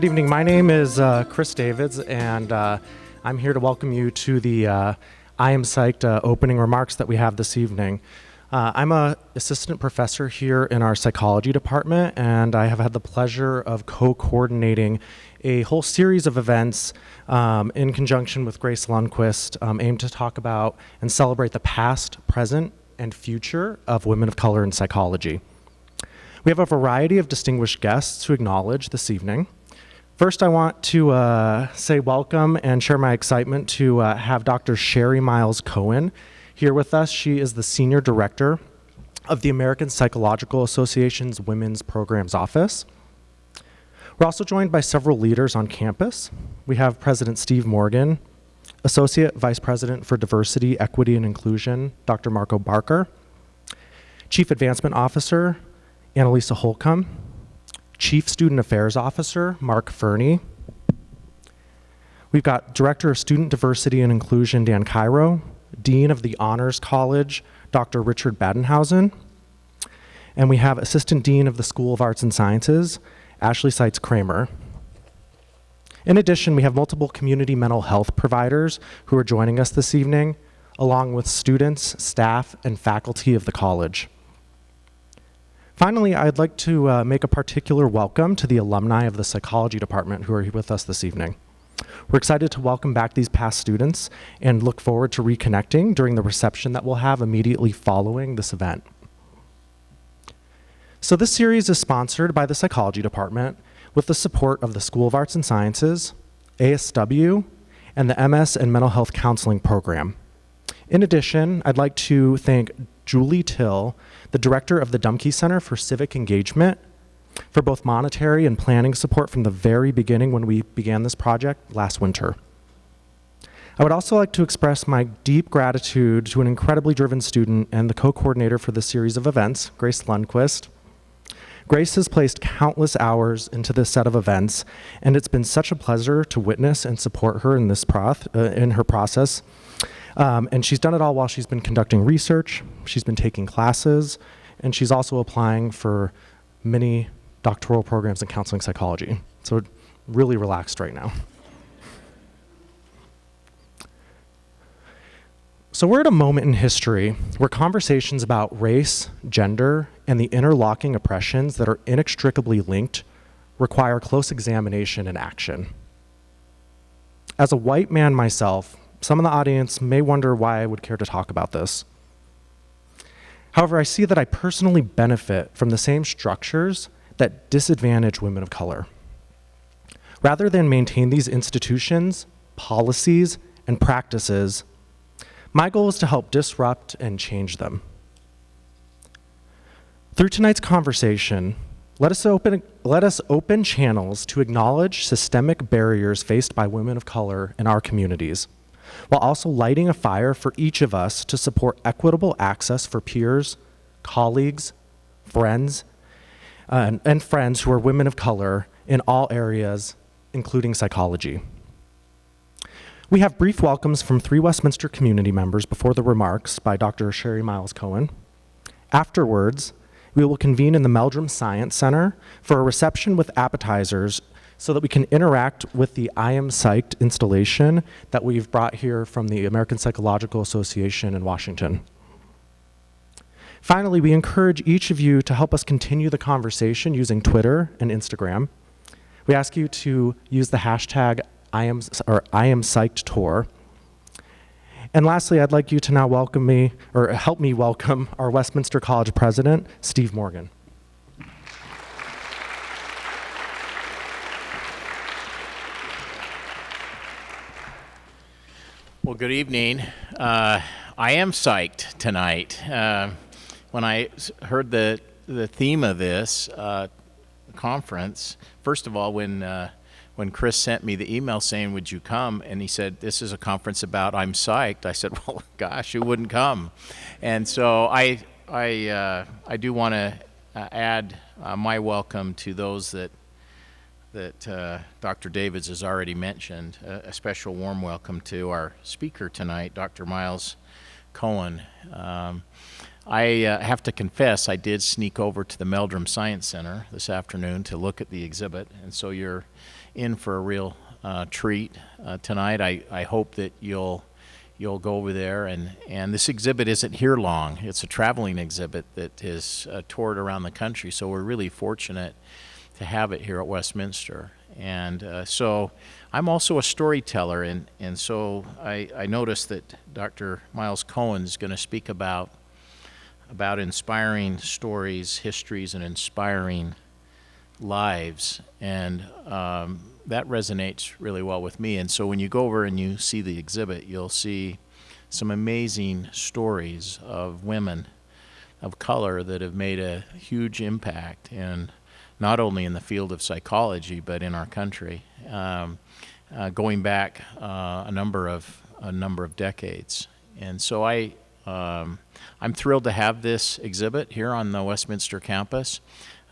Good evening. My name is Chris Davids, and I'm here to welcome you to the I Am Psyched opening remarks that we have this evening. I'm an assistant professor here in our psychology department, and I have had the pleasure of co-coordinating a whole series of events in conjunction with Grace Lundquist, aimed to talk about and celebrate the past, present, and future of women of color in psychology. We have a variety of distinguished guests to acknowledge this evening. First, I want to say welcome and share my excitement to have Dr. Shari Miles-Cohen here with us. She is the Senior Director of the American Psychological Association's Women's Programs Office. We're also joined by several leaders on campus. We have President Steve Morgan, Associate Vice President for Diversity, Equity, and Inclusion, Dr. Marco Barker, Chief Advancement Officer, Annalisa Holcomb, Chief Student Affairs Officer, Mark Fernie. We've got Director of Student Diversity and Inclusion, Dan Cairo, Dean of the Honors College, Dr. Richard Badenhausen, and we have Assistant Dean of the School of Arts and Sciences, Ashley Seitz Kramer. In addition, we have multiple community mental health providers who are joining us this evening, along with students, staff, and faculty of the college. Finally, I'd like to make a particular welcome to the alumni of the psychology department who are here with us this evening. We're excited to welcome back these past students and look forward to reconnecting during the reception that we'll have immediately following this event. So this series is sponsored by the psychology department with the support of the School of Arts and Sciences, ASW, and the MS and Mental Health Counseling Program. In addition, I'd like to thank Julie Till, the director of the Dumke Center for Civic Engagement, for both monetary and planning support from the very beginning when we began this project last winter. I would also like to express my deep gratitude to an incredibly driven student and the co-coordinator for this series of events, Grace Lundquist. Grace has placed countless hours into this set of events, and it's been such a pleasure to witness and support her in this in her process. And she's done it all while she's been conducting research, she's been taking classes, and she's also applying for many doctoral programs in counseling psychology. So really relaxed right now. So we're at a moment in history where conversations about race, gender, and the interlocking oppressions that are inextricably linked require close examination and action. As a white man myself, some in the audience may wonder why I would care to talk about this. However, I see that I personally benefit from the same structures that disadvantage women of color. Rather than maintain these institutions, policies, and practices, my goal is to help disrupt and change them. Through tonight's conversation, let us open channels to acknowledge systemic barriers faced by women of color in our communities, while also lighting a fire for each of us to support equitable access for peers, colleagues, friends, and friends who are women of color in all areas, including psychology. We have brief welcomes from 3 Westminster community members before the remarks by Dr. Shari Miles-Cohen. Afterwards, we will convene in the Meldrum Science Center for a reception with appetizers so that we can interact with the I Am Psyched installation that we've brought here from the American Psychological Association in Washington. Finally, we encourage each of you to help us continue the conversation using Twitter and Instagram. We ask you to use the hashtag I am Psyched Tour. And lastly, I'd like you to now help me welcome our Westminster College President, Steve Morgan. Well, good evening. I am psyched tonight. When I heard the theme of this conference, first of all, when Chris sent me the email saying, "Would you come?" and he said, "This is a conference about I'm psyched," I said, "Well, gosh, who wouldn't come?" And so I do want to add my welcome to those that Dr. Davids has already mentioned. A special warm welcome to our speaker tonight, Dr. Miles-Cohen. I have to confess, I did sneak over to the Meldrum Science Center this afternoon to look at the exhibit, and so you're in for a real treat tonight. I hope that you'll go over there, and this exhibit isn't here long. It's a traveling exhibit that is toured around the country, so we're really fortunate to have it here at Westminster. And so I'm also a storyteller, and so I noticed that Dr. Miles-Cohen is going to speak about inspiring stories, histories, and inspiring lives, and that resonates really well with me. And so when you go over and you see the exhibit, you'll see some amazing stories of women of color that have made a huge impact, and not only in the field of psychology but in our country, going back a number of decades. And so I'm thrilled to have this exhibit here on the Westminster campus.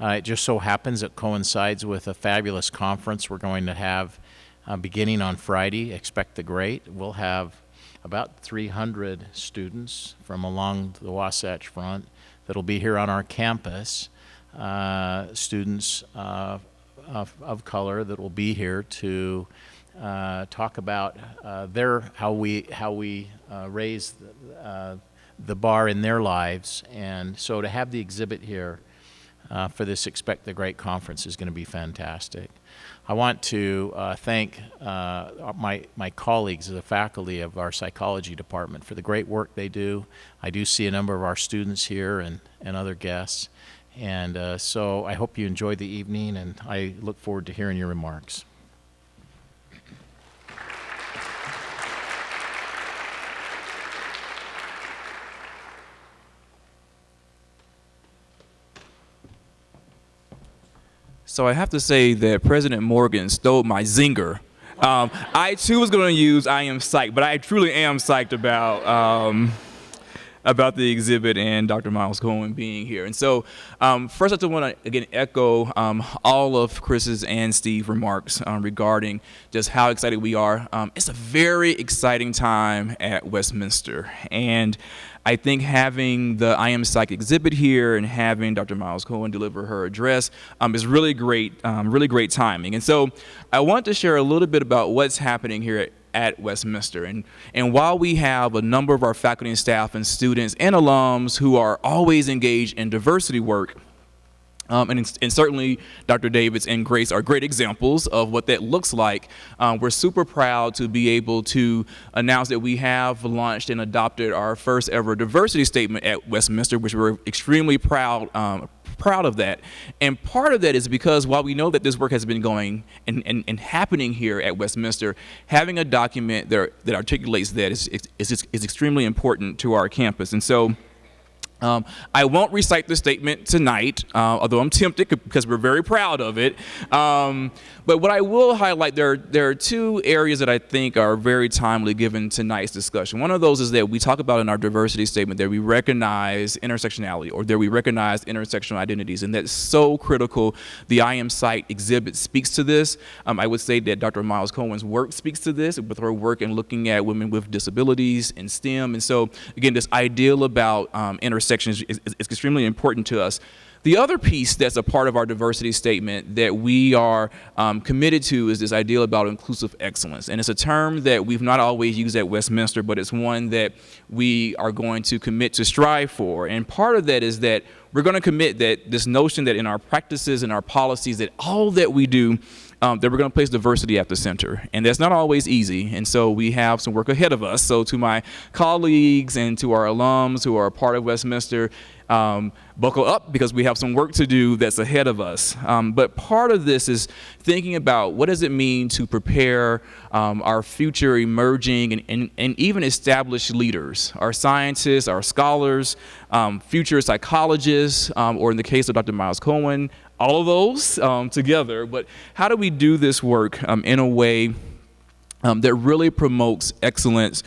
It just so happens it coincides with a fabulous conference we're going to have beginning on Friday, Expect the Great. We'll have about 300 students from along the Wasatch Front that'll be here on our campus, students of color that will be here to talk about how we raise the bar in their lives. And so to have the exhibit here for this Expect the Great conference is going to be fantastic. I want to thank my colleagues, the faculty of our psychology department, for the great work they do. I do see a number of our students here and other guests. And so I hope you enjoyed the evening, and I look forward to hearing your remarks. So I have to say that President Morgan stole my zinger. I too was going to use I am psyched, but I truly am psyched about the exhibit and Dr. Miles-Cohen being here. And so first I just want to again echo all of Chris's and Steve's remarks regarding just how excited we are. It's a very exciting time at Westminster, and I think having the I Am Psyched exhibit here and having Dr. Miles-Cohen deliver her address is really great timing. And so I want to share a little bit about what's happening here at Westminster. And while we have a number of our faculty and staff and students and alums who are always engaged in diversity work, and certainly Dr. Davids and Grace are great examples of what that looks like. We're super proud to be able to announce that we have launched and adopted our first ever diversity statement at Westminster, which we're extremely proud of that. And part of that is because while we know that this work has been going and happening here at Westminster, having a document that articulates that is extremely important to our campus. And so I won't recite the statement tonight, although I'm tempted because we're very proud of it. But what I will highlight, there are two areas that I think are very timely given tonight's discussion. One of those is that we talk about in our diversity statement that we recognize intersectionality, or that we recognize intersectional identities, and that's so critical. The I Am Psyched exhibit speaks to this. I would say that Dr. Miles-Cohen's work speaks to this, with her work in looking at women with disabilities in STEM. And so, again, this ideal about intersections is extremely important to us. The other piece that's a part of our diversity statement that we are committed to is this idea about inclusive excellence. And it's a term that we've not always used at Westminster, but it's one that we are going to commit to strive for. And part of that is that we're going to commit that this notion that in our practices and our policies, that all that we do, that we're going to place diversity at the center. And that's not always easy. And so we have some work ahead of us. So to my colleagues and to our alums who are a part of Westminster, buckle up, because we have some work to do that's ahead of us. But part of this is thinking about what does it mean to prepare our future emerging and even established leaders, our scientists, our scholars, future psychologists, or in the case of Dr. Miles-Cohen, all of those together. But how do we do this work in a way that really promotes excellence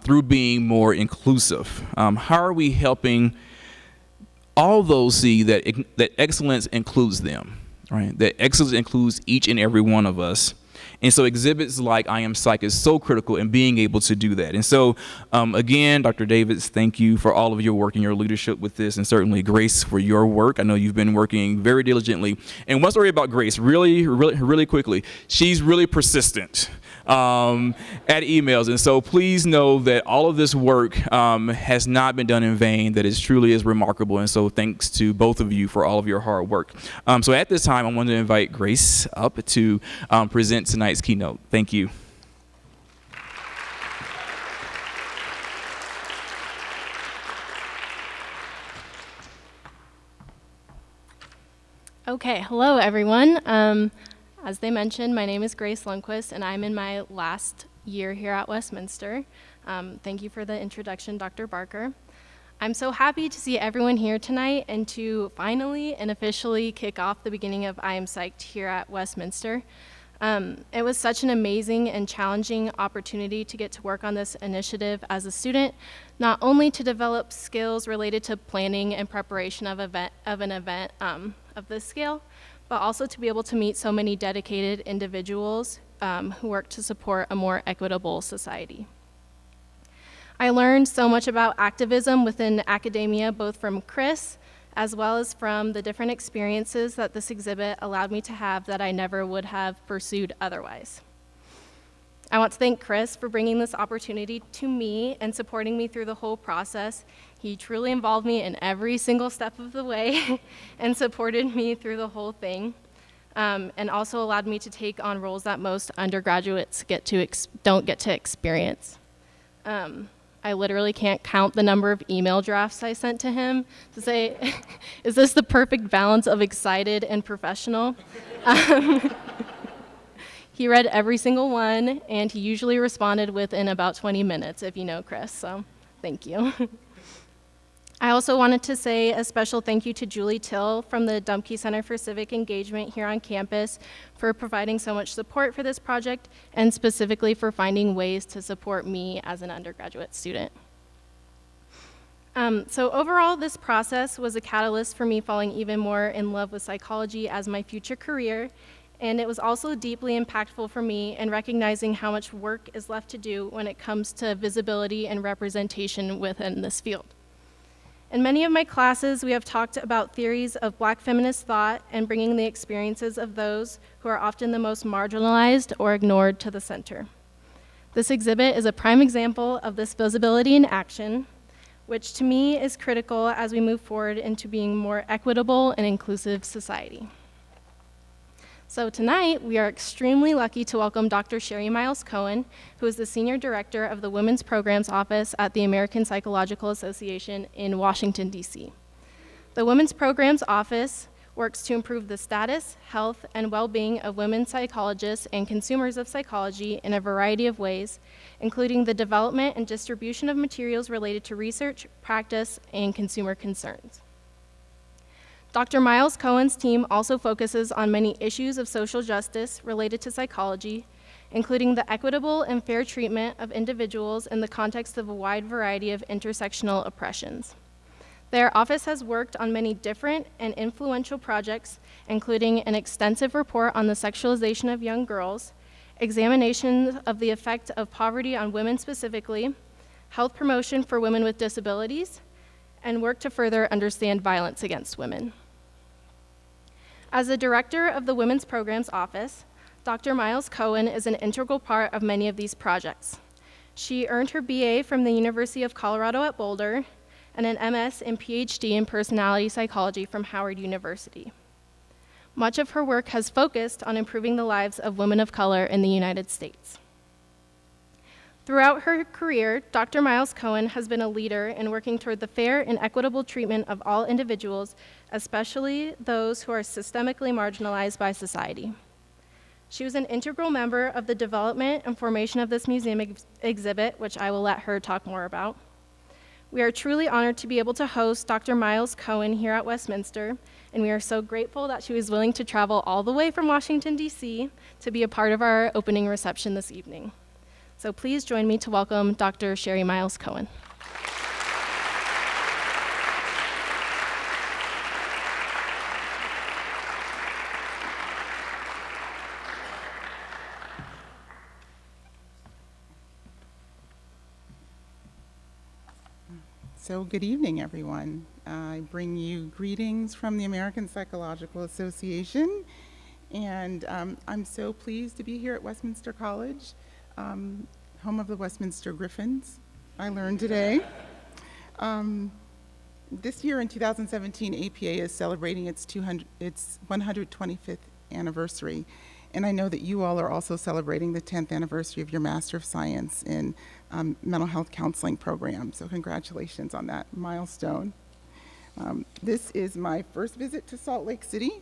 through being more inclusive? How are we helping all those see that excellence includes them, right? That excellence includes each and every one of us. And so exhibits like I Am Psyched is so critical in being able to do that. And so, again, Dr. Davids, thank you for all of your work and your leadership with this, and certainly Grace for your work. I know you've been working very diligently. And one story about Grace, really quickly, she's really persistent at emails. And so please know that all of this work has not been done in vain, that it truly is remarkable. And so thanks to both of you for all of your hard work. So at this time, I want to invite Grace up to present tonight's keynote. Thank you. Okay, hello everyone. As they mentioned, my name is Grace Lundquist, and I'm in my last year here at Westminster. Thank you for the introduction, Dr. Barker. I'm so happy to see everyone here tonight and to finally and officially kick off the beginning of I Am Psyched here at Westminster. It was such an amazing and challenging opportunity to get to work on this initiative as a student, not only to develop skills related to planning and preparation of an event of this scale, but also to be able to meet so many dedicated individuals who work to support a more equitable society. I learned so much about activism within academia, both from Chris, as well as from the different experiences that this exhibit allowed me to have that I never would have pursued otherwise. I want to thank Chris for bringing this opportunity to me and supporting me through the whole process. He truly involved me in every single step of the way and supported me through the whole thing, and also allowed me to take on roles that most undergraduates don't get to experience. I literally can't count the number of email drafts I sent to him to say, is this the perfect balance of excited and professional? He read every single one, and he usually responded within about 20 minutes, if you know Chris, so thank you. I also wanted to say a special thank you to Julie Till from the Dumke Center for Civic Engagement here on campus for providing so much support for this project, and specifically for finding ways to support me as an undergraduate student. So overall, this process was a catalyst for me falling even more in love with psychology as my future career, and it was also deeply impactful for me in recognizing how much work is left to do when it comes to visibility and representation within this field. In many of my classes, we have talked about theories of Black feminist thought and bringing the experiences of those who are often the most marginalized or ignored to the center. This exhibit is a prime example of this visibility in action, which to me is critical as we move forward into being more equitable and inclusive society. So tonight, we are extremely lucky to welcome Dr. Shari Miles-Cohen, who is the Senior Director of the Women's Programs Office at the American Psychological Association in Washington, D.C. The Women's Programs Office works to improve the status, health, and well-being of women psychologists and consumers of psychology in a variety of ways, including the development and distribution of materials related to research, practice, and consumer concerns. Dr. Miles-Cohen's team also focuses on many issues of social justice related to psychology, including the equitable and fair treatment of individuals in the context of a wide variety of intersectional oppressions. Their office has worked on many different and influential projects, including an extensive report on the sexualization of young girls, examinations of the effect of poverty on women specifically, health promotion for women with disabilities, and work to further understand violence against women. As the director of the Women's Programs Office, Dr. Miles-Cohen is an integral part of many of these projects. She earned her BA from the University of Colorado at Boulder and an MS and PhD in personality psychology from Howard University. Much of her work has focused on improving the lives of women of color in the United States. Throughout her career, Dr. Miles-Cohen has been a leader in working toward the fair and equitable treatment of all individuals, especially those who are systemically marginalized by society. She was an integral member of the development and formation of this museum exhibit, which I will let her talk more about. We are truly honored to be able to host Dr. Miles-Cohen here at Westminster, and we are so grateful that she was willing to travel all the way from Washington, D.C. to be a part of our opening reception this evening. So please join me to welcome Dr. Shari Miles-Cohen. So good evening, everyone. I bring you greetings from the American Psychological Association, and I'm so pleased to be here at Westminster College, home of the Westminster Griffins, I learned today. This year in 2017, APA is celebrating its 125th anniversary, and I know that you all are also celebrating the 10th anniversary of your Master of Science in Mental Health Counseling program, so congratulations on that milestone. This is my first visit to Salt Lake City.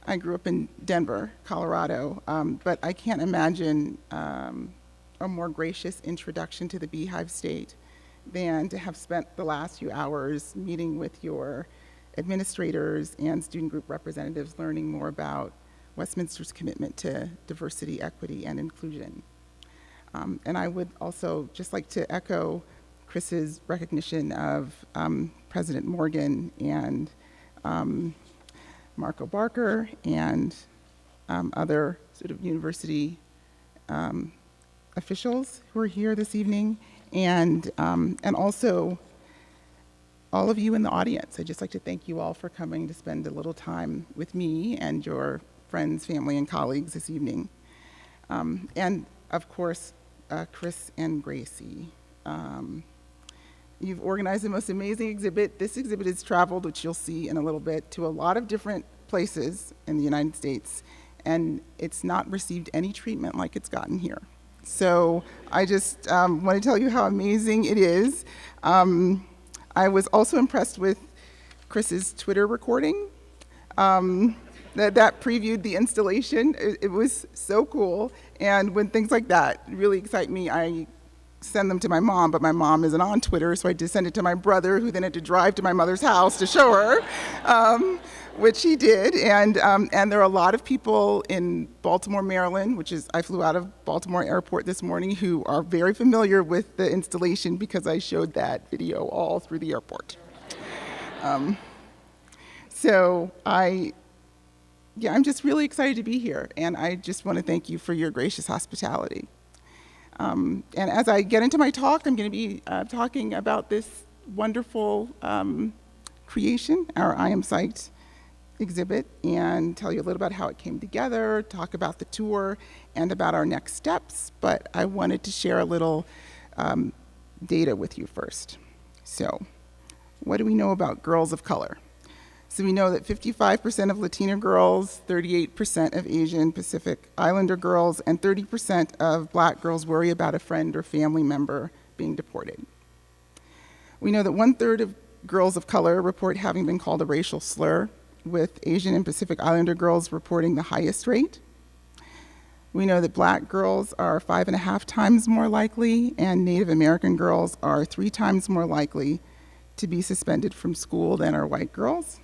I grew up in Denver, Colorado, but I can't imagine a more gracious introduction to the Beehive State than to have spent the last few hours meeting with your administrators and student group representatives, learning more about Westminster's commitment to diversity, equity, and inclusion. And I would also just like to echo Chris's recognition of President Morgan and Marco Barker and other sort of university officials who are here this evening, and also all of you in the audience. I'd just like to thank you all for coming to spend a little time with me and your friends, family, and colleagues this evening. And of course, Chris and Gracie. You've organized the most amazing exhibit. This exhibit has traveled, which you'll see in a little bit, to a lot of different places in the United States, and it's not received any treatment like it's gotten here. So I just want to tell you how amazing it is. I was also impressed with Chris's Twitter recording that previewed the installation. It was so cool, and when things like that really excite me, I send them to my mom, but my mom isn't on Twitter, so I just send it to my brother, who then had to drive to my mother's house to show her, which he did. And there are a lot of people in Baltimore, Maryland, I flew out of Baltimore Airport this morning, who are very familiar with the installation because I showed that video all through the airport. So I'm just really excited to be here, and I just want to thank you for your gracious hospitality. And as I get into my talk, I'm going to be talking about this wonderful creation, our I Am Psyched exhibit, and tell you a little about how it came together, talk about the tour, and about our next steps. But I wanted to share a little data with you first. So, what do we know about girls of color? So we know that 55% of Latina girls, 38% of Asian Pacific Islander girls, and 30% of Black girls worry about a friend or family member being deported. We know that 1/3 of girls of color report having been called a racial slur, with Asian and Pacific Islander girls reporting the highest rate. We know that Black girls are 5.5 times more likely, and Native American girls are 3 times more likely to be suspended from school than are white girls.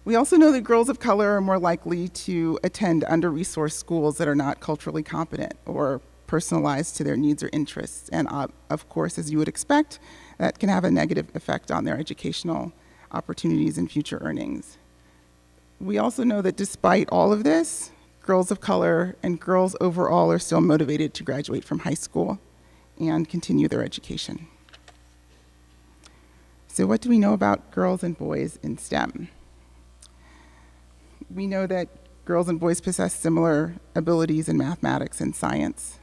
We also know that girls of color are more likely to attend under-resourced schools that are not culturally competent or personalized to their needs or interests. And of course, as you would expect, that can have a negative effect on their educational opportunities and future earnings. We also know that despite all of this, girls of color and girls overall are still motivated to graduate from high school and continue their education. So what do we know about girls and boys in STEM? We know that girls and boys possess similar abilities in mathematics and science.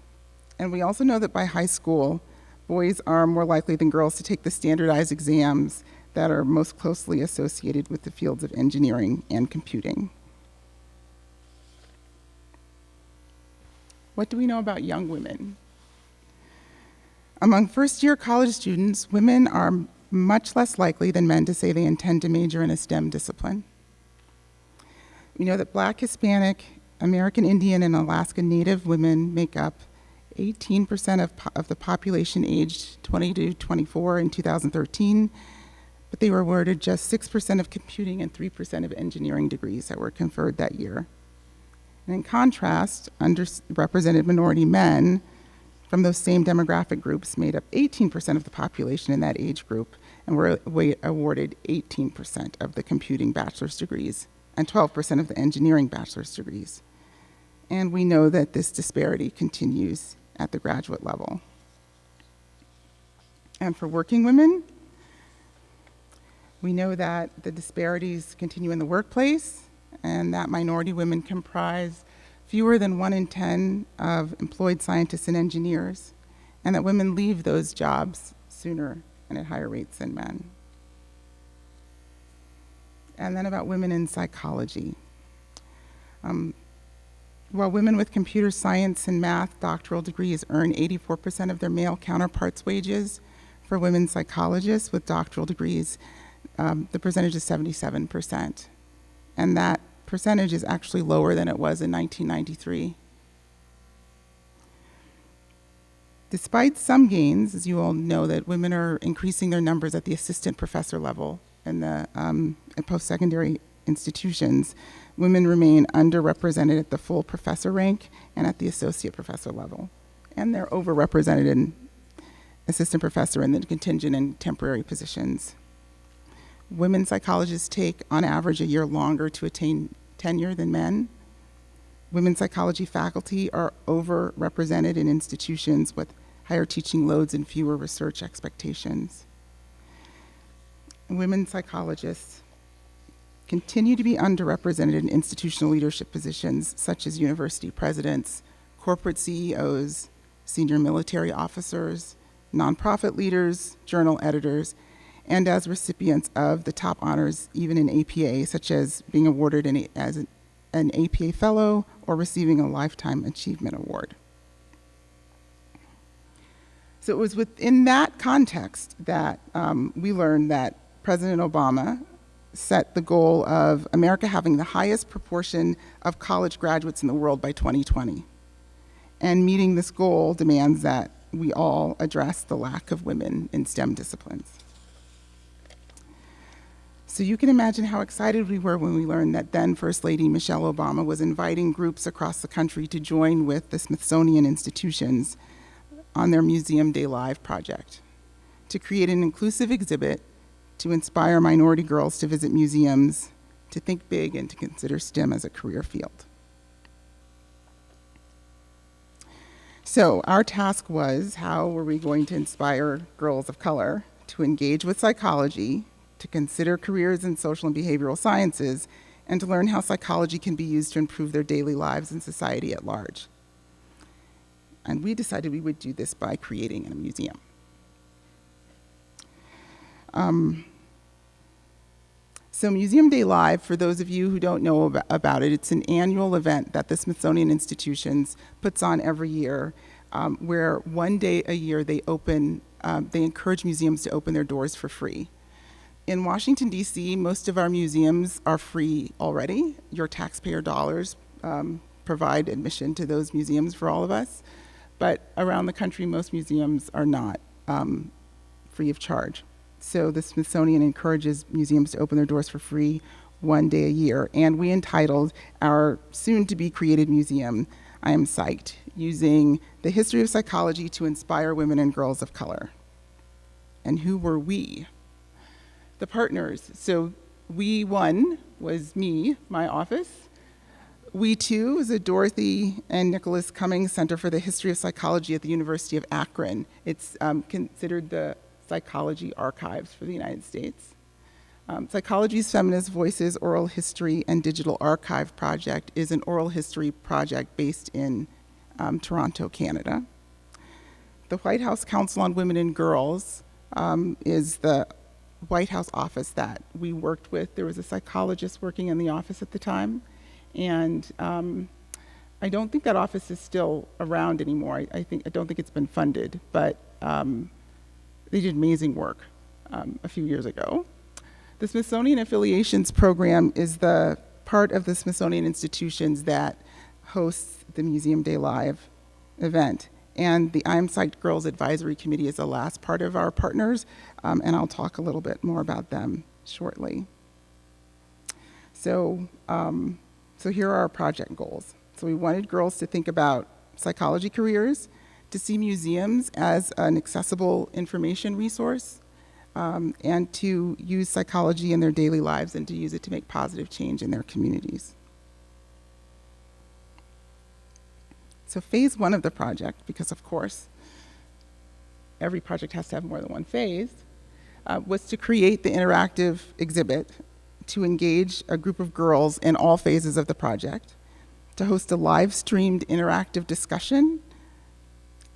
And we also know that by high school, boys are more likely than girls to take the standardized exams that are most closely associated with the fields of engineering and computing. What do we know about young women? Among first-year college students, women are much less likely than men to say they intend to major in a STEM discipline. We know that Black, Hispanic, American Indian, and Alaska Native women make up 18% of the population aged 20 to 24 in 2013, but they were awarded just 6% of computing and 3% of engineering degrees that were conferred that year. And in contrast, underrepresented minority men from those same demographic groups made up 18% of the population in that age group and were awarded 18% of the computing bachelor's degrees and 12% of the engineering bachelor's degrees. And we know that this disparity continues at the graduate level. And for working women, we know that the disparities continue in the workplace and that minority women comprise fewer than 1 in 10 of employed scientists and engineers, and that women leave those jobs sooner and at higher rates than men. And then about women in psychology. While women with computer science and math doctoral degrees earn 84% of their male counterparts' wages, for women psychologists with doctoral degrees, the percentage is 77%. And that percentage is actually lower than it was in 1993. Despite some gains, as you all know, that women are increasing their numbers at the assistant professor level in the post-secondary institutions, women remain underrepresented at the full professor rank and at the associate professor level. And they're overrepresented in assistant professor and the contingent and temporary positions. Women psychologists take, on average, a year longer to attain tenure than men. Women psychology faculty are overrepresented in institutions with higher teaching loads and fewer research expectations. Women psychologists continue to be underrepresented in institutional leadership positions such as university presidents, corporate CEOs, senior military officers, nonprofit leaders, journal editors, and as recipients of the top honors even in APA, such as being awarded as an APA fellow or receiving a Lifetime Achievement Award. So it was within that context that we learned that President Obama set the goal of America having the highest proportion of college graduates in the world by 2020. And meeting this goal demands that we all address the lack of women in STEM disciplines. So you can imagine how excited we were when we learned that then First Lady Michelle Obama was inviting groups across the country to join with the Smithsonian institutions on their Museum Day Live project to create an inclusive exhibit to inspire minority girls to visit museums, to think big, and to consider STEM as a career field. So our task was, how were we going to inspire girls of color to engage with psychology, to consider careers in social and behavioral sciences, and to learn how psychology can be used to improve their daily lives and society at large. And we decided we would do this by creating a museum. So Museum Day Live, for those of you who don't know about it, it's an annual event that the Smithsonian Institutions puts on every year, where one day a year they encourage museums to open their doors for free. In Washington, D.C., most of our museums are free already. Your taxpayer dollars provide admission to those museums for all of us. But around the country, most museums are not free of charge. So the Smithsonian encourages museums to open their doors for free one day a year. And we entitled our soon-to-be created museum, I Am Psyched, using the history of psychology to inspire women and girls of color. And who were we? The partners. So we one was me, my office. We two is a Dorothy and Nicholas Cummings Center for the History of Psychology at the University of Akron. It's considered the Psychology Archives for the United States. Psychology's Feminist Voices Oral History and Digital Archive Project is an oral history project based in Toronto, Canada. The White House Council on Women and Girls is the White House office that we worked with. There was a psychologist working in the office at the time, and I don't think that office is still around anymore. I don't think it's been funded, but they did amazing work a few years ago. The Smithsonian Affiliations Program is the part of the Smithsonian Institutions that hosts the Museum Day Live event. And the I Am Psyched Girls Advisory Committee is the last part of our partners, and I'll talk a little bit more about them shortly. So here are our project goals. So we wanted girls to think about psychology careers, to see museums as an accessible information resource, and to use psychology in their daily lives and to use it to make positive change in their communities. So phase one of the project, because of course, every project has to have more than one phase, was to create the interactive exhibit, to engage a group of girls in all phases of the project, to host a live-streamed interactive discussion,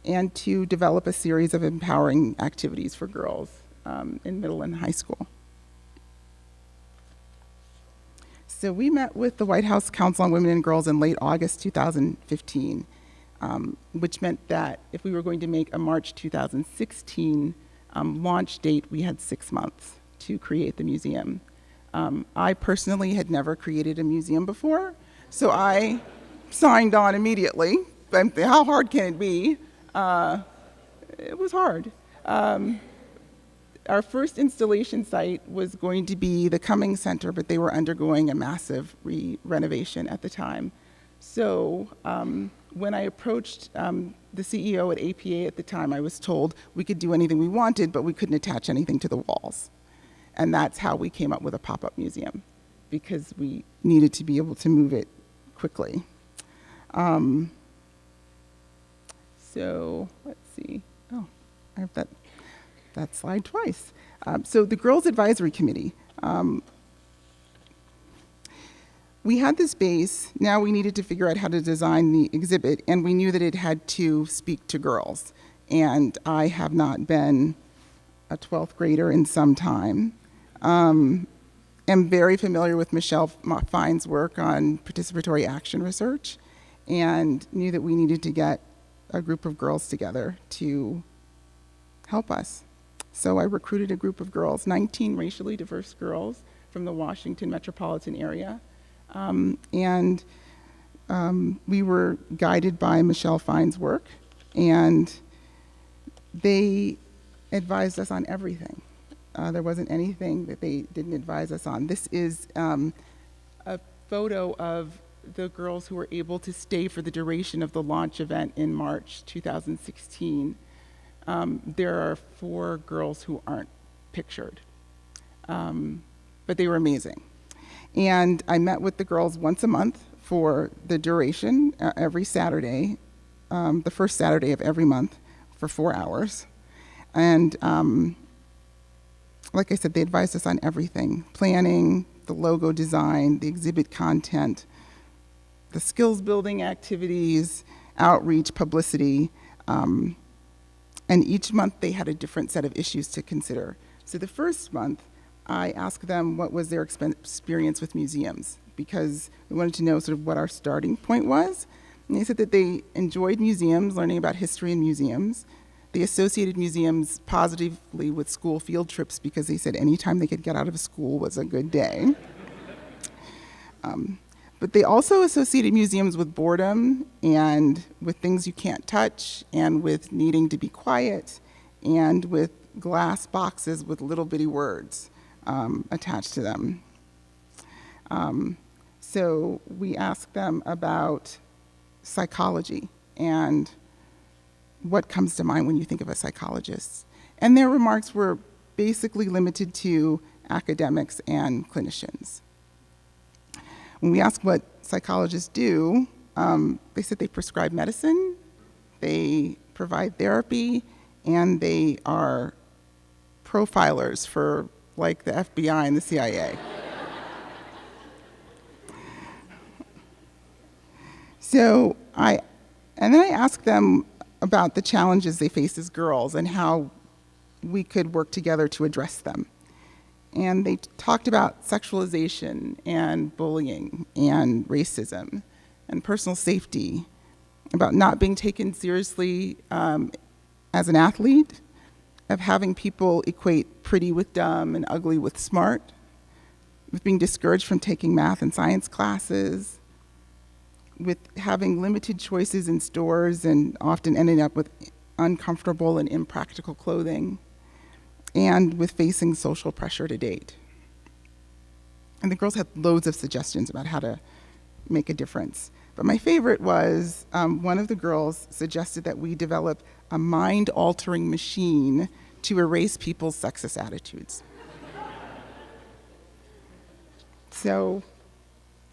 and to develop a series of empowering activities for girls in middle and high school. So we met with the White House Council on Women and Girls in late August 2015, which meant that if we were going to make a March 2016 launch date, we had 6 months to create the museum. I personally had never created a museum before, so I signed on immediately. How hard can it be? It was hard. Our first installation site was going to be the Cummings Center, but they were undergoing a massive renovation at the time. So when I approached the CEO at APA at the time, I was told we could do anything we wanted, but we couldn't attach anything to the walls. And that's how we came up with a pop-up museum, because we needed to be able to move it quickly. So let's see. Oh, I have that slide twice. So the Girls Advisory Committee. We had this base. Now we needed to figure out how to design the exhibit, and we knew that it had to speak to girls. And I have not been a 12th grader in some time. Am very familiar with Michelle Fine's work on participatory action research, and knew that we needed to get a group of girls together to help us. So I recruited a group of girls, 19 racially diverse girls from the Washington metropolitan area. We were guided by Michelle Fine's work, and they advised us on everything. There wasn't anything that they didn't advise us on. This is a photo of the girls who were able to stay for the duration of the launch event in March 2016. There are 4 girls who aren't pictured, but they were amazing. And I met with the girls once a month for the duration, every Saturday, the first Saturday of every month for 4 hours. And like I said, they advised us on everything: planning, the logo design, the exhibit content, the skills building activities, outreach, publicity. And each month they had a different set of issues to consider. So the first month, I asked them what was their experience with museums, because we wanted to know sort of what our starting point was. And they said that they enjoyed museums, learning about history in museums. They associated museums positively with school field trips, because they said anytime they could get out of school was a good day. But they also associated museums with boredom, and with things you can't touch, and with needing to be quiet, and with glass boxes with little bitty words attached to them. So we asked them about psychology and what comes to mind when you think of a psychologist. And their remarks were basically limited to academics and clinicians. When we asked what psychologists do, they said they prescribe medicine, they provide therapy, and they are profilers for, like, the FBI and the CIA. And then I asked them about the challenges they face as girls and how we could work together to address them. And they talked about sexualization and bullying and racism and personal safety, about not being taken seriously as an athlete, of having people equate pretty with dumb and ugly with smart, with being discouraged from taking math and science classes, with having limited choices in stores and often ending up with uncomfortable and impractical clothing, and with facing social pressure to date. And the girls had loads of suggestions about how to make a difference. But my favorite was one of the girls suggested that we develop a mind-altering machine to erase people's sexist attitudes. So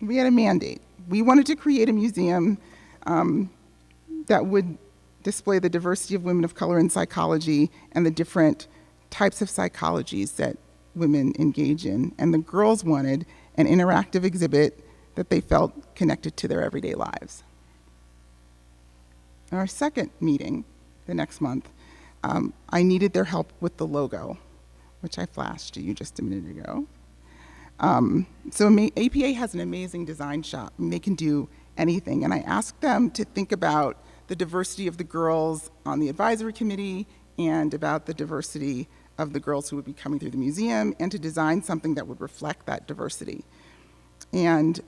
we had a mandate. We wanted to create a museum that would display the diversity of women of color in psychology and the different types of psychologies that women engage in. And the girls wanted an interactive exhibit that they felt connected to their everyday lives. In our second meeting, the next month, I needed their help with the logo, which I flashed to you just a minute ago. So APA has an amazing design shop, and they can do anything. And I asked them to think about the diversity of the girls on the advisory committee and about the diversity of the girls who would be coming through the museum, and to design something that would reflect that diversity. And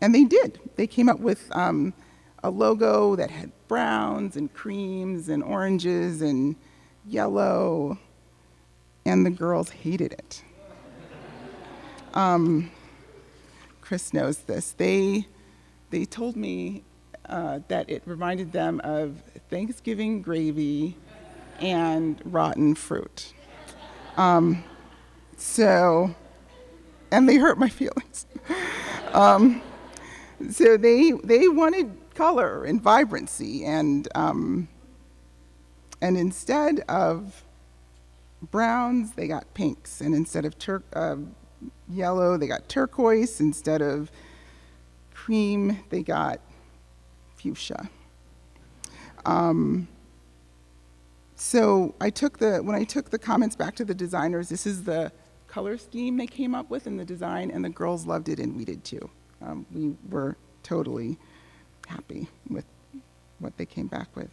they did. They came up with a logo that had browns and creams and oranges and yellow, and the girls hated it. Chris knows this. They told me that it reminded them of Thanksgiving gravy and rotten fruit. And they hurt my feelings. So they wanted color and vibrancy, and instead of browns, they got pinks, and instead of yellow, they got turquoise. Instead of cream, they got fuchsia. So when I took the comments back to the designers, this is the color scheme they came up with in the design, and the girls loved it, and we did too. We were totally happy with what they came back with.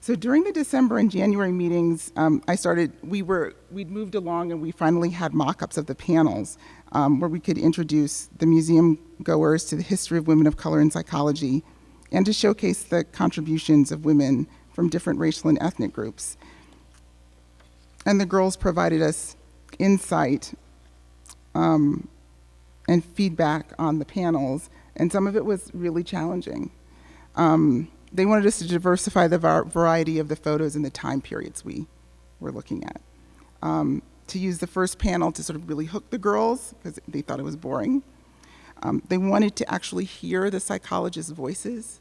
So during the December and January meetings, we'd moved along, and we finally had mock-ups of the panels where we could introduce the museum goers to the history of women of color in psychology, and to showcase the contributions of women from different racial and ethnic groups. And the girls provided us insight and feedback on the panels, and some of it was really challenging. They wanted us to diversify the variety of the photos and the time periods we were looking at. To use the first panel to sort of really hook the girls, because they thought it was boring. They wanted to actually hear the psychologists' voices.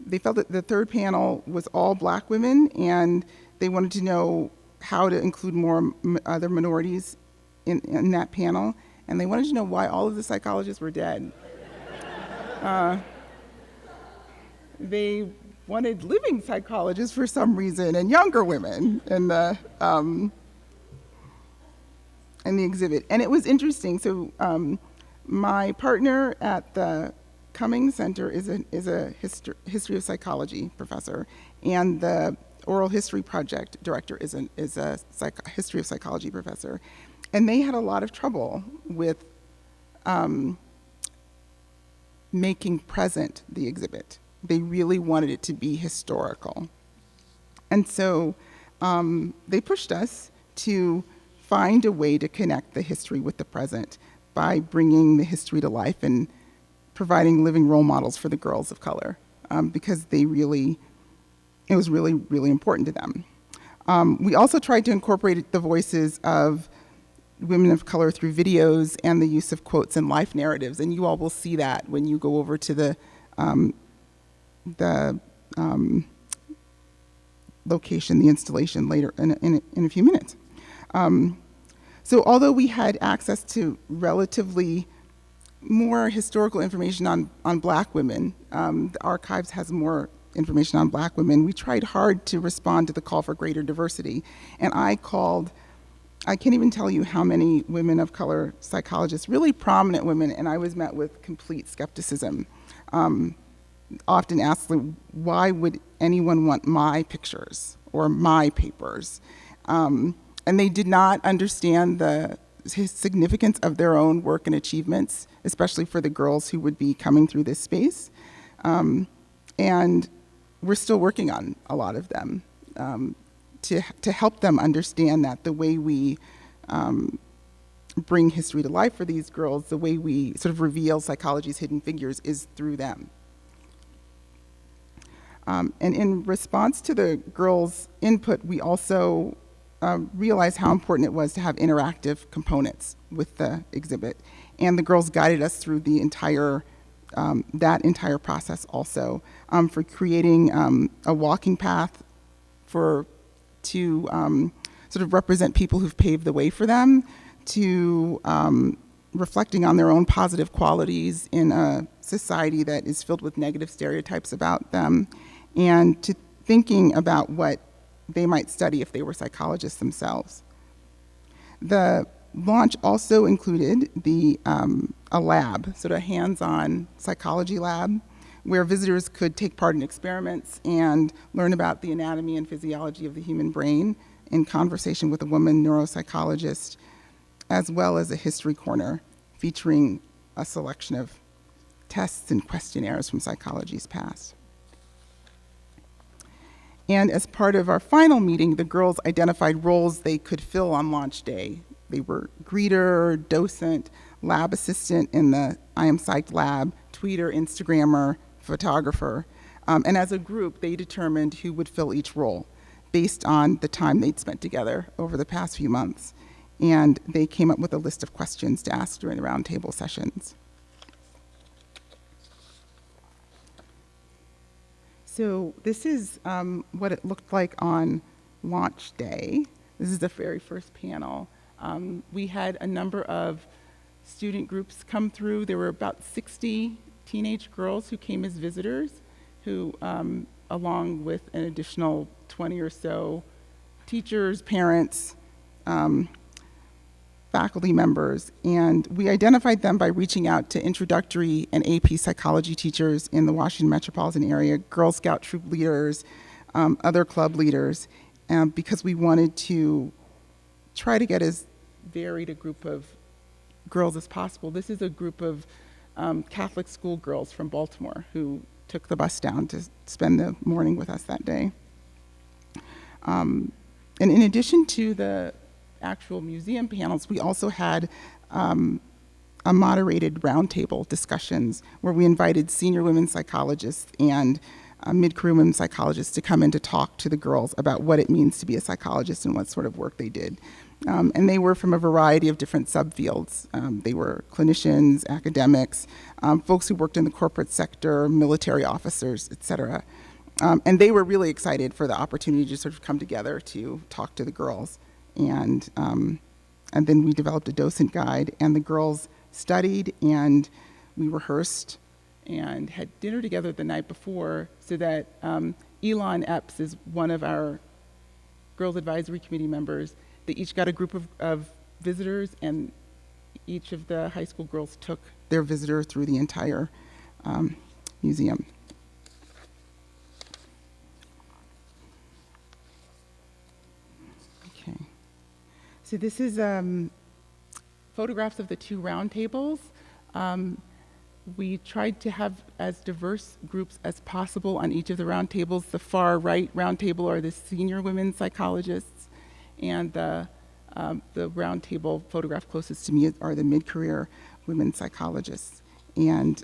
They felt that the third panel was all Black women, and they wanted to know how to include more other minorities in that panel, and they wanted to know why all of the psychologists were dead. They wanted living psychologists for some reason, and younger women in the exhibit. And it was interesting. So my partner at the Cummings Center is a history of psychology professor, and the oral history project director is a history of psychology professor. And they had a lot of trouble with making present the exhibit. They really wanted it to be historical. And so they pushed us to find a way to connect the history with the present by bringing the history to life and providing living role models for the girls of color, because it was really, really important to them. We also tried to incorporate the voices of women of color through videos and the use of quotes and life narratives, and you all will see that when you go over to the location, the installation later in a few minutes. So although we had access to relatively more historical information on Black women, the archives has more information on Black women, we tried hard to respond to the call for greater diversity. And I can't even tell you how many women of color psychologists, really prominent women, and I was met with complete skepticism. Often asked, why would anyone want my pictures or my papers? And they did not understand the significance of their own work and achievements, especially for the girls who would be coming through this space. And we're still working on a lot of them to help them understand that the way we bring history to life for these girls, the way we sort of reveal psychology's hidden figures is through them. And in response to the girls' input, we also realized how important it was to have interactive components with the exhibit. And the girls guided us through the entire that entire process also, for creating a walking path to sort of represent people who've paved the way for them, to reflecting on their own positive qualities in a society that is filled with negative stereotypes about them, and to thinking about what they might study if they were psychologists themselves. The launch also included a lab, sort of a hands-on psychology lab, where visitors could take part in experiments and learn about the anatomy and physiology of the human brain in conversation with a woman neuropsychologist, as well as a history corner featuring a selection of tests and questionnaires from psychology's past. And as part of our final meeting, the girls identified roles they could fill on launch day. They were greeter, docent, lab assistant in the I Am Psyched lab, tweeter, Instagrammer, photographer. And as a group, they determined who would fill each role based on the time they'd spent together over the past few months. And they came up with a list of questions to ask during the roundtable sessions. So this is what it looked like on launch day. This is the very first panel. We had a number of student groups come through. There were about 60 teenage girls who came as visitors, who, along with an additional 20 or so teachers, parents, faculty members, and we identified them by reaching out to introductory and AP psychology teachers in the Washington metropolitan area, Girl Scout troop leaders, other club leaders, because we wanted to try to get as varied a group of girls as possible. This is a group of Catholic school girls from Baltimore who took the bus down to spend the morning with us that day. And in addition to the actual museum panels, we also had a moderated roundtable discussions where we invited senior women psychologists and mid-career women psychologists to come in to talk to the girls about what it means to be a psychologist and what sort of work they did. And they were from a variety of different subfields. They were clinicians, academics, folks who worked in the corporate sector, military officers, et cetera. And they were really excited for the opportunity to sort of come together to talk to the girls. And then we developed a docent guide, and the girls studied, and we rehearsed and had dinner together the night before, so that Elon Epps is one of our Girls Advisory Committee members. They each got a group of visitors, and each of the high school girls took their visitor through the entire museum. Okay. So this is photographs of the two roundtables. We tried to have as diverse groups as possible on each of the roundtables. The far right roundtable are the senior women psychologists, and the roundtable photograph closest to me are the mid-career women psychologists. And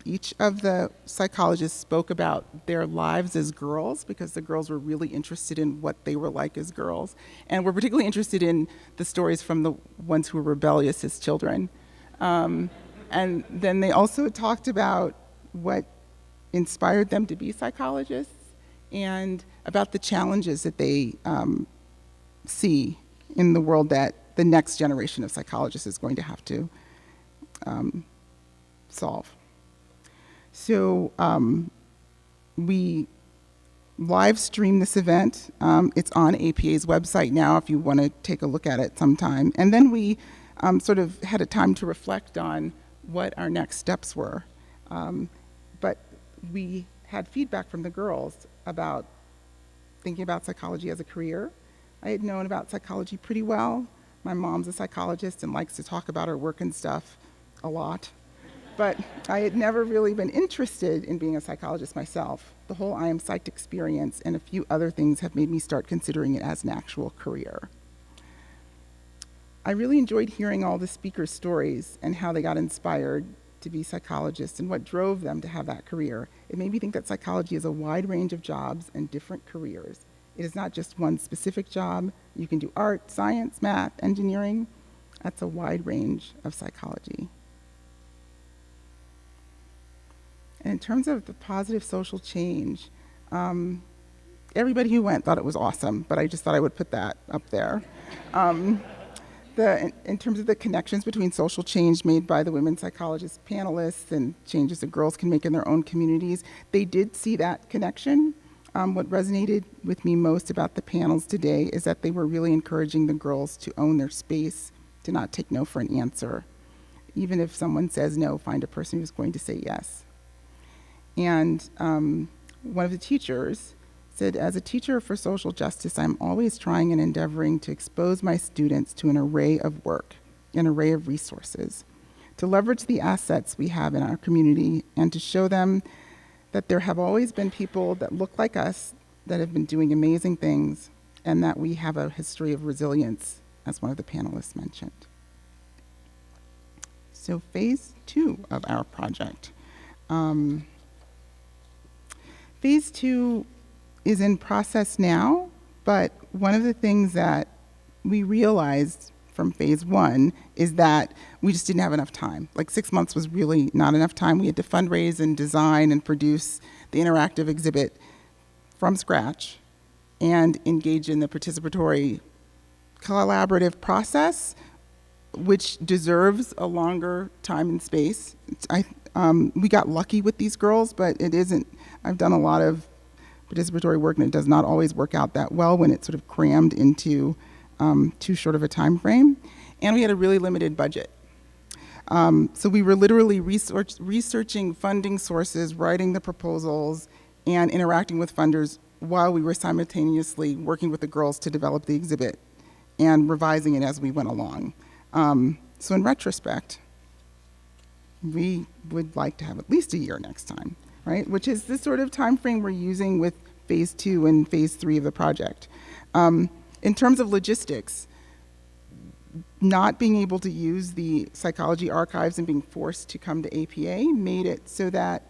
each of the psychologists spoke about their lives as girls, because the girls were really interested in what they were like as girls. And were particularly interested in the stories from the ones who were rebellious as children. And then they also talked about what inspired them to be psychologists and about the challenges that they see in the world that the next generation of psychologists is going to have to solve. So we live stream this event. It's on APA's website now if you want to take a look at it sometime. And then we sort of had a time to reflect on what our next steps were. But we had feedback from the girls about thinking about psychology as a career. I had known about psychology pretty well. My mom's a psychologist and likes to talk about her work and stuff a lot. But I had never really been interested in being a psychologist myself. The whole I Am Psyched experience and a few other things have made me start considering it as an actual career. I really enjoyed hearing all the speakers' stories and how they got inspired to be psychologists and what drove them to have that career. It made me think that psychology is a wide range of jobs and different careers. It is not just one specific job. You can do art, science, math, engineering. That's a wide range of psychology. And in terms of the positive social change, everybody who went thought it was awesome, but I just thought I would put that up there. In terms of the connections between social change made by the women psychologist panelists and changes that girls can make in their own communities, they did see that connection. What resonated with me most about the panels today is that they were really encouraging the girls to own their space, to not take no for an answer. Even if someone says no, find a person who's going to say yes. And one of the teachers said, as a teacher for social justice, I'm always trying and endeavoring to expose my students to an array of work, an array of resources, to leverage the assets we have in our community and to show them that there have always been people that look like us that have been doing amazing things and that we have a history of resilience, as one of the panelists mentioned. So phase 2 of our project. Phase 2 is in process now, but one of the things that we realized from phase 1 is that we just didn't have enough time. Like 6 months was really not enough time. We had to fundraise and design and produce the interactive exhibit from scratch and engage in the participatory collaborative process, which deserves a longer time and space. We got lucky with these girls, but it isn't. I've done a lot of participatory work, and it does not always work out that well when it's sort of crammed into too short of a time frame. And we had a really limited budget. So we were literally researching funding sources, writing the proposals, and interacting with funders while we were simultaneously working with the girls to develop the exhibit and revising it as we went along. So in retrospect, we would like to have at least a year next time, right? Which is the sort of time frame we're using with phase 2 and phase 3 of the project. In terms of logistics, not being able to use the psychology archives and being forced to come to APA made it so that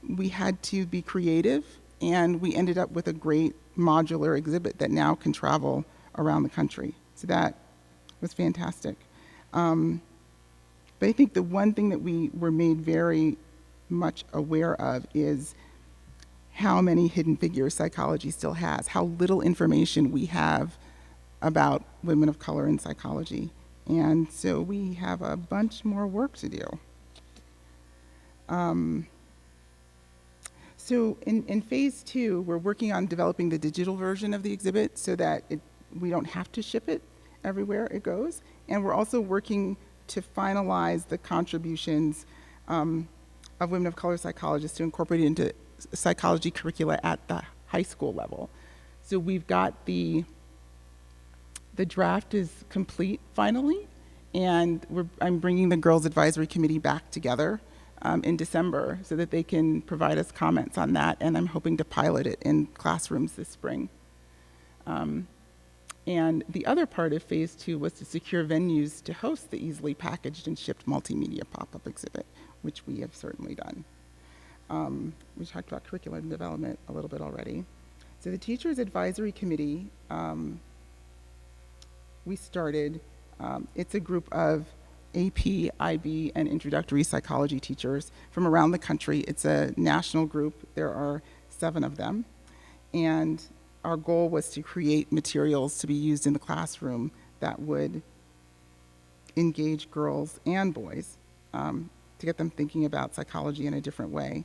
we had to be creative, and we ended up with a great modular exhibit that now can travel around the country. So that was fantastic. But I think the one thing that we were made very much aware of is how many hidden figures psychology still has, how little information we have about women of color in psychology. And so we have a bunch more work to do. So in phase 2, we're working on developing the digital version of the exhibit so that we don't have to ship it everywhere it goes. And we're also working to finalize the contributions of women of color psychologists to incorporate it into psychology curricula at the high school level. So we've got the draft is complete finally, and I'm bringing the Girls Advisory Committee back together in December so that they can provide us comments on that, and I'm hoping to pilot it in classrooms this spring. And the other part of phase 2 was to secure venues to host the easily packaged and shipped multimedia pop-up exhibit, which we have certainly done. We talked about curriculum development a little bit already. So the Teachers Advisory Committee, we started, it's a group of AP, IB, and introductory psychology teachers from around the country. It's a national group. There are 7 of them. And our goal was to create materials to be used in the classroom that would engage girls and boys to get them thinking about psychology in a different way.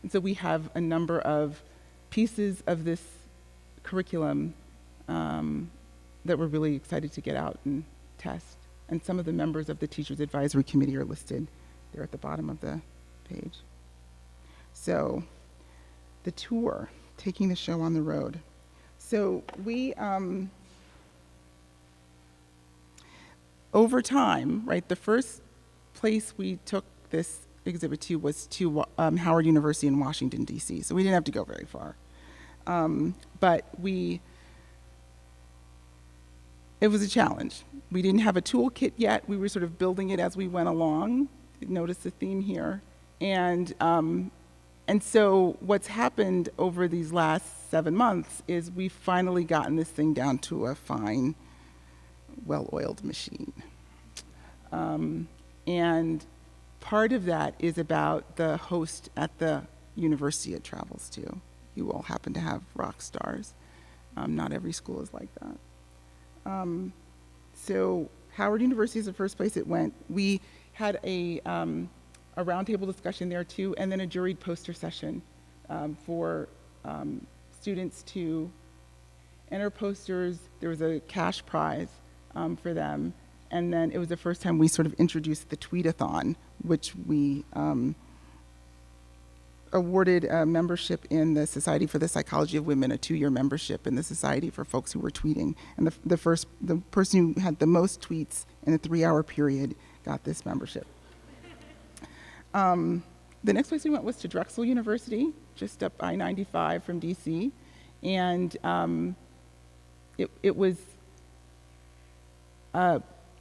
And so we have a number of pieces of this curriculum that we're really excited to get out and test. And some of the members of the Teachers Advisory Committee are listed there at the bottom of the page. So the tour, taking the show on the road. So we, over time, right, the first place we took this exhibit to was to Howard University in Washington, D.C., so we didn't have to go very far. But it was a challenge. We didn't have a toolkit yet. We were sort of building it as we went along. Notice the theme here. And so what's happened over these last 7 months is we've finally gotten this thing down to a fine, well-oiled machine. And part of that is about the host at the university it travels to. You all happen to have rock stars. Not every school is like that. So Howard University is the first place it went. We had a roundtable discussion there too, and then a juried poster session for students to enter posters. There was a cash prize for them, and then it was the first time we sort of introduced the tweet-a-thon, which we awarded a membership in the Society for the Psychology of Women, a 2-year membership in the society for folks who were tweeting. And the person who had the most tweets in a 3-hour period got this membership. The next place we went was to Drexel University, just up I-95 from DC. And it was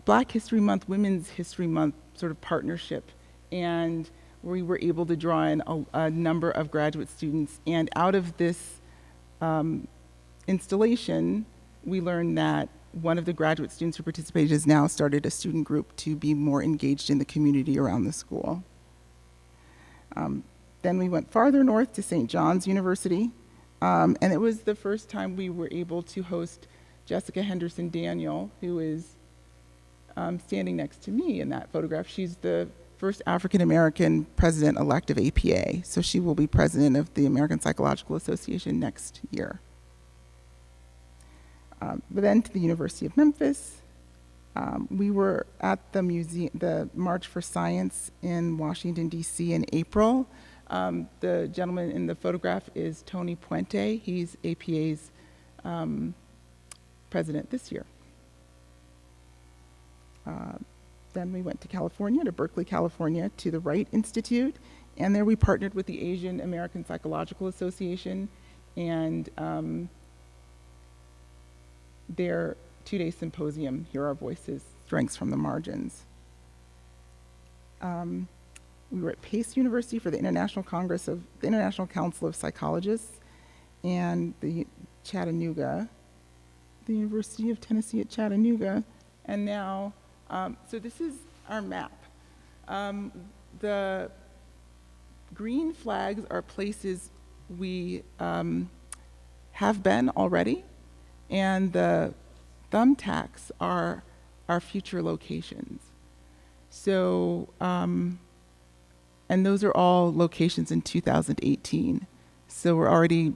Black History Month, Women's History Month sort of partnership. And we were able to draw in a number of graduate students. And out of this installation, we learned that one of the graduate students who participated has now started a student group to be more engaged in the community around the school. Then we went farther north to St. John's University. And it was the first time we were able to host Jessica Henderson Daniel, who is standing next to me in that photograph. She's the first African-American president-elect of APA, so she will be president of the American Psychological Association next year. But then to the University of Memphis. We were at the museum, the March for Science in Washington, D.C. in April. The gentleman in the photograph is Tony Puente. He's APA's president this year. Then we went to California, to Berkeley, California, to the Wright Institute, and there we partnered with the Asian American Psychological Association and their 2-day symposium, Hear Our Voices, Strengths from the Margins. We were at Pace University for the International Council of Psychologists, and the University of Tennessee at Chattanooga, and now, so this is our map. The green flags are places we have been already, and the thumbtacks are our future locations. So, and those are all locations in 2018. So we're already,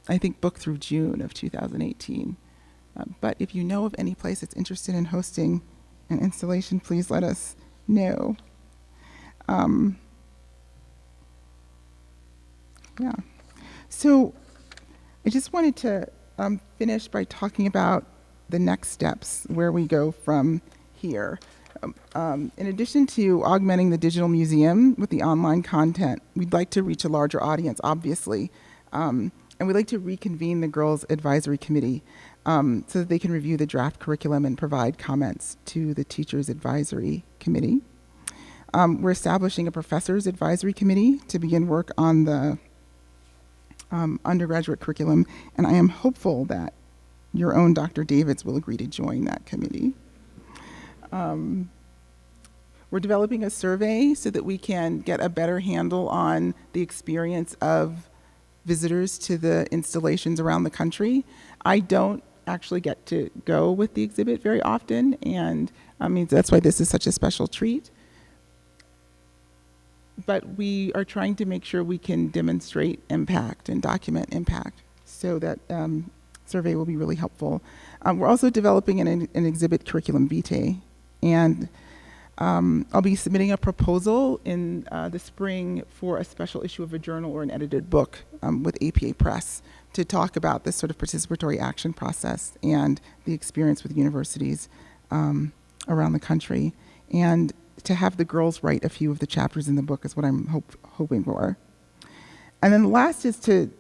I think, booked through June of 2018. But if you know of any place that's interested in hosting an installation, please let us know. Yeah. So I just wanted to finish by talking about the next steps, where we go from here. In addition to augmenting the digital museum with the online content, we'd like to reach a larger audience, obviously. And we'd like to reconvene the Girls Advisory Committee so that they can review the draft curriculum and provide comments to the Teachers Advisory Committee. We're establishing a Professors Advisory Committee to begin work on the undergraduate curriculum, and I am hopeful that your own Dr. Davids will agree to join that committee. We're developing a survey so that we can get a better handle on the experience of visitors to the installations around the country. I don't actually get to go with the exhibit very often, and I mean, that's why this is such a special treat. But we are trying to make sure we can demonstrate impact and document impact, so that survey will be really helpful. We're also developing an exhibit curriculum vitae, and I'll be submitting a proposal in the spring for a special issue of a journal or an edited book with APA Press to talk about this sort of participatory action process and the experience with universities around the country. And to have the girls write a few of the chapters in the book is what I'm hoping for. And then the last is to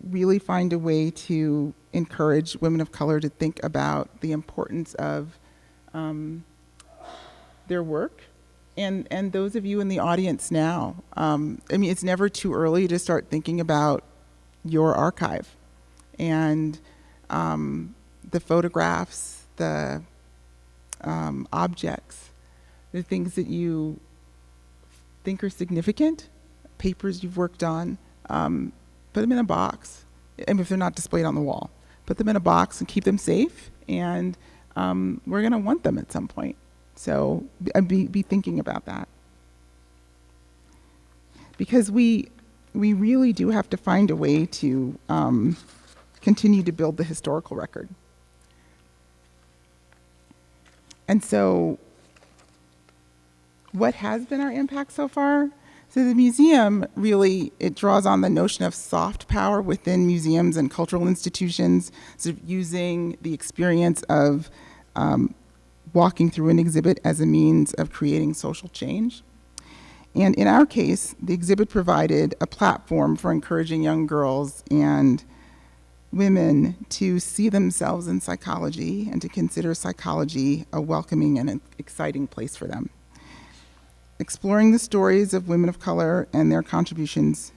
really find a way to encourage women of color to think about the importance of their work. And those of you in the audience now, I mean, it's never too early to start thinking about your archive and the photographs, the objects, the things that you think are significant. papers you've worked on, put them in a box. And if they're not displayed on the wall, put them in a box and keep them safe. And we're going to want them at some point. So be thinking about that. Because we really do have to find a way to continue to build the historical record. And so what has been our impact so far? So the museum really, it draws on the notion of soft power within museums and cultural institutions, sort of using the experience of walking through an exhibit as a means of creating social change. And in our case, the exhibit provided a platform for encouraging young girls and women to see themselves in psychology and to consider psychology a welcoming and an exciting place for them. Exploring the stories of women of color and their contributions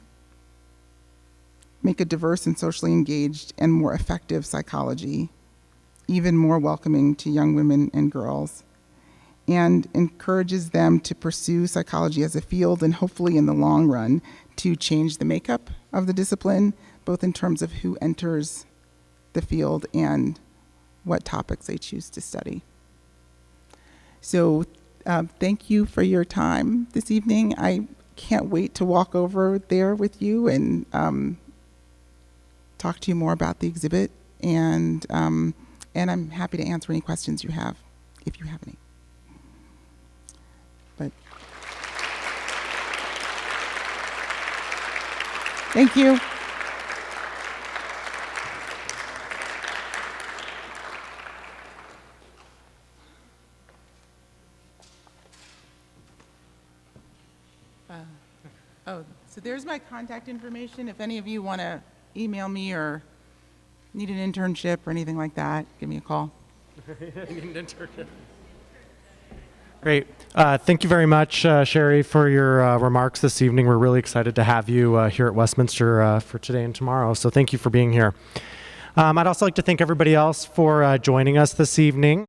make a diverse and socially engaged and more effective psychology even more welcoming to young women and girls, and encourages them to pursue psychology as a field and hopefully in the long run to change the makeup of the discipline, both in terms of who enters the field and what topics they choose to study. So thank you for your time this evening. I can't wait to walk over there with you and talk to you more about the exhibit, and I'm happy to answer any questions you have, if you have any. But thank you. So there's my contact information. If any of you want to email me or need an internship or anything like that, give me a call. Great. Thank you very much, Shari, for your remarks this evening. We're really excited to have you here at Westminster for today and tomorrow. So thank you for being here. I'd also like to thank everybody else for joining us this evening.